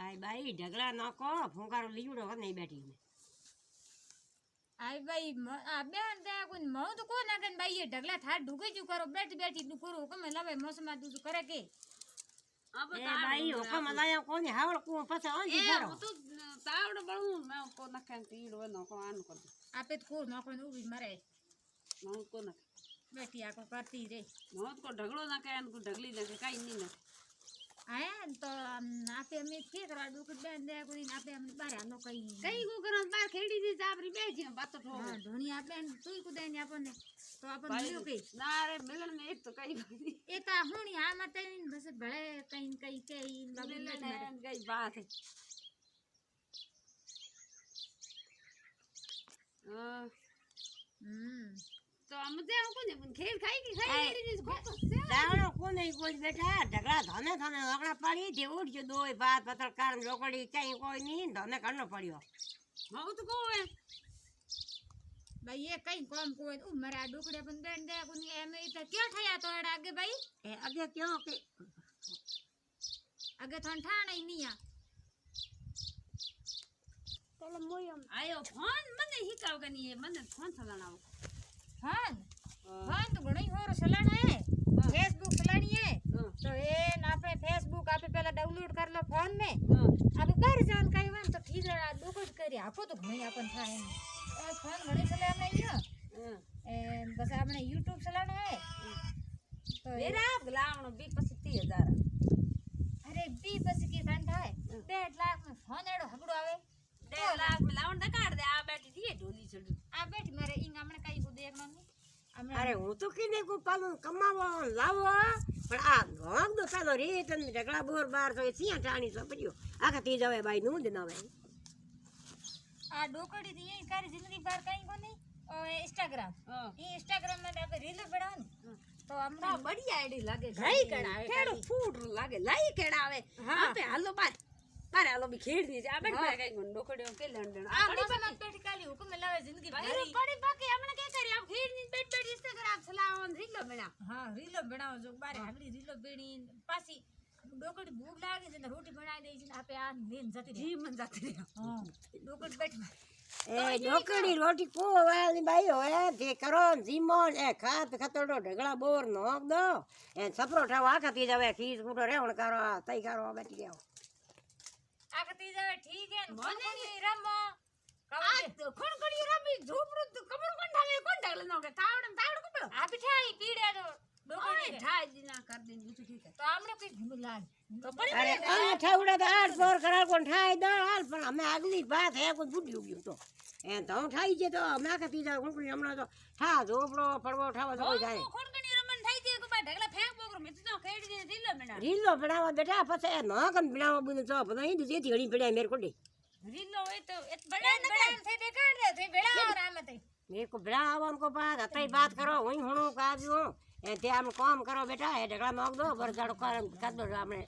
આય બાઈ ઢગલા નાખો ફૂંકારો લીવડો હો નહીં બેઠી ને આય બાઈ આ બેન દે કોઈ મઉ તો કો ના કે બાઈ ઢગલા થાર ઢુકે જુ કરો બેઠી બેઠી નું કરો કમે લવે મોસમાં તું કરે કે એ બાઈ હુકમ લાયા કોની હાવળ કો પછી આંજી ભરો હું તો તાવડ બળું મે કો નખે તીડો નો કો આન કર આપે તો કોર નાખો ને ઉભી મરે હું કો નખે બેઠી આ કો કરતી રે હું કો ઢગલો નખે આન કો ઢગલી નખે કાઈ નહીં નખે આયા તો આપે અમે કે કરવા દુખ બેન દે કોઈ આપે અમને બારે આનો કઈ કઈ કો કરા બાર ખેડી દી જાબરી બેજી બાતો ઠો હા ધોની આપે તુંય કુદે ને આપણને તો આપણને મળ્યો કે ના રે મિલન ને એક તો કઈ એ તા હુણી આ મતે બસ ભલે કઈ કે મિલન ને ગઈ બાત તો આમ દે કોને ખેડ ખાઈ કે ખાઈ રી કો દાણો કોને કોઈ બેઠા ઢગલા ધને ધને આકડા પાડી જે ઉડજો દોય ભાત પત્રકાર રોકડી કઈ કોઈ નહીં ધને કણનો પડ્યો હું તો કોએ ભાઈ એ કઈ કામ કોઈ उ મારા ડોકડે પણ બેન દે કોની એમે તો ક્યાં થયા તો એડા આગે ભાઈ એ અગે ક્યો કે આગે થણ ઠાણે નીયા પેલા મોયમ આયો ફોન મને હિકાવ ગની મને ફોન ચલાણાવ ફોન તો ઘણી હોરો ચલાણ હે ફેસબુક ચલાણી હે તો એ આપણે ફેસબુક આપે પહેલા ડાઉનલોડ कर लो फोन में अब बाहर जान कई वन तो ठीक है डोकड કરી આપો તો ઘણી આપન થાય એ ફોન ઘણી ચલાણ નહીં એ બસ આપણે YouTube ચલાણ હે તો એરા ગલાવણો બી પછી 30000 અરે બી પછી કે કાન થાય 1.5 લાખ માં ફોન એડો હગડો આવે 1.5 લાખ માં લાવણ દકાડ દે આ બેઠી થી ઢોલી ચડ્યું આ બેઠી મારે ઈ ગામણે કઈ કો દેખનો નહીં અરે હું તો કીને કો પાલું કમાવો લાવો પણ આ નોક દો ચાલો રે તને ઢગલા બોર બાર તો સિયા ટાણી તો પડ્યો આખા તી જવે બાઈ નું જ નવે આ ડોકડી થી એ કરી જિંદગી બાર કઈ કો નહીં ઓ Instagram ઈ Instagram માં આપણે રીલ બનાવો ને તો અમને બઢિયા આઈડી લાગે ઘઈ કણાવે કેડો ફૂટ લાગે લાઈ કેડાવે આપે હાલો બાર બારે હાલો બી ખેડ દી આ બેઠ કઈ ગંડો કડ્યો કે લંડન આ મોસમ પેટી કાલી હુકમ લાવે જિંદગી ભાઈ પડી બાકી આપણે કે કરી આપ ખેડ ની બેઠ બેઠ Instagram ચલાવન રીલો બના હા રીલો બનાવો જો બારે આગળી રીલો બેણી પાછી ડોકડી ભૂખ લાગે છે ને રોટી બનાવી દઈ છે આપે આ નીન જતી રહે જી મન જાતી હા ડોકડી બેઠી એ ઢોકળી રોટી કો વાળી બાઈ હોય જે કરો જીમો એ ખાત ખતડો ઢગલા બોર નોક દો એ સપરો ઠાવ આખા તી જવે ખીસ કૂટો રેવણ કરો તઈ કરો બેઠી જાવ આગતી જાવે ઠીક હે મને રમો આ તો કોણ કડી રમી ઝોપડું તો કબર કોણ ઢાલે કોણ ઢાલે નો કે તાવડ કપડો આ પીઠાઈ પીડે તો ડોકડી ઠાઈ દીના કર દે બીજું ઠીક તો આમણે કઈ ભૂલ લાગ તો અરે આ ઠાવડા તો આઠ બોર કરાર કોણ ઠાઈ દળ હાલ પણ અમે આગલી વાત હે કોઈ બુડ્યું ગયું તો એ તો ઠાઈ છે તો અમે આખા તી જાવ કોણ હમણાં તો ઠા ઝોપડો પડવો ઠાવા તો કોઈ જાય કોણ કડી રમન થઈ ગઈ કે બા ઢગલા ફેંક બોકરો મે તો ખેડી દે રીલો બના રીલો બનાવવા બેઠા પછી નોકન બનાવવા બધું તો બધા જેથી ઘડી પડ્યા મેર કોડી રીલો એ તો એ બડા બડા થઈ દેખાડ દે થઈ બેડા और आम થઈ मेरे को बड़ा आवाम को बात अतई बात करो वही हूँ काव्यो ए ते हम काम करो बेटा ए ढगला मांग दो बर जाड़ो कर दो हमने